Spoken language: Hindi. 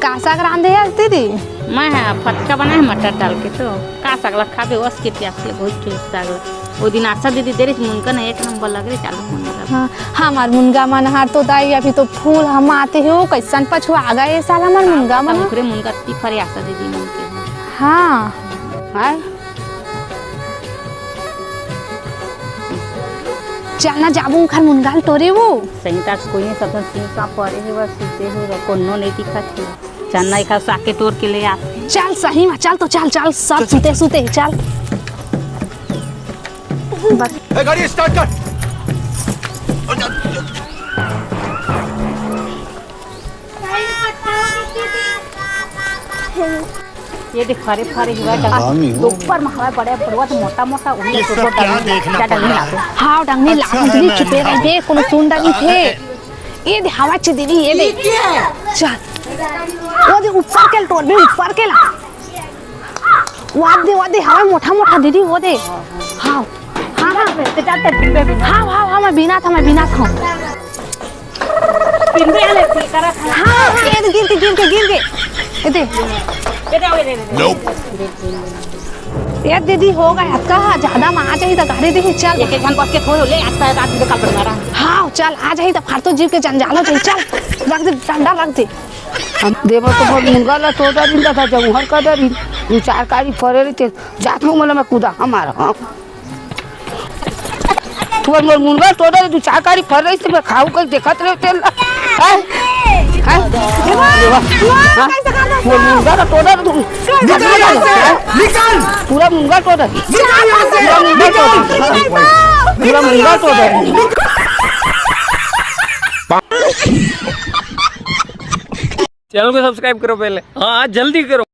का साग रांधे है दीदी? मैं फटका बना है मटर डाल के। तो का साग लखा बे वस के प्यास ले बहुत टेस्ट साग वो दिन आशा दीदी दे रही मुनगा ना एक नंबर लग रही चालू मुनगा। हाँ हमार मुनगा मनहार तो दाई अभी तो फूल हम आते हो कैसन पछुआ आ गए साल हमार मुनगा मन मुखरे मुनगा ती फरे आशा दीदी मन के। हाँ हां चलना जाबू खर मुनगाल तोरे वो सही तास कोई नहीं सब तीन का परे है बस सीते हो कोनो नहीं दिखत है चन्ना खा साके तोड़ के ले आ। चल सही में चल तो चल चल सब सुते सुते चल बस गाड़ी स्टार्ट कर। ये देख फारे फारे हुआ ऊपर में हवा बड़े बड़वा तो मोटा मोटा उन्हें तो क्या देखना पड़ रहा है। हाँ डंगनी लांगली चुपे रह दे कोनो सुन डंगी थे ये दे हवा च दीदी ये दे चल वो दे ऊपर के तोड़ भी ऊपर के ला वो दे हवा मोटा मोटा दीदी वो दे। हाँ हाँ हाँ हाँ हाँ हाँ मैं बिना था पिंडे वाले करा था। हाँ हाँ ये गिर के ये दे ये दीदी हो गया का ज्यादा में आ जाही तो गाड़ी देखी चल एक घंटा बस के थोड़े ले आता है रात में कल पर मारा। हाँ चल आ जाही तो फारतो जीव के जंजाल हो जाही चल रख दे डंडा रख दे देव तो बहुत मुंगा ला तोड़ा दिन था जब हर का डर दो चार कारी फरे रहते जात में मतलब मैं कूदा हमारा। हाँ तू मोर मुंगा तोड़ा दो चार कारी फर रही थी मैं खाऊ कर देखत रहे तेल मोर मुंगा ला तोड़ा तू निकाल पूरा मुंगा तोड़ा पूरा मुंगा तोड़ा। चैनल को सब्सक्राइब करो पहले। हाँ जल्दी करो।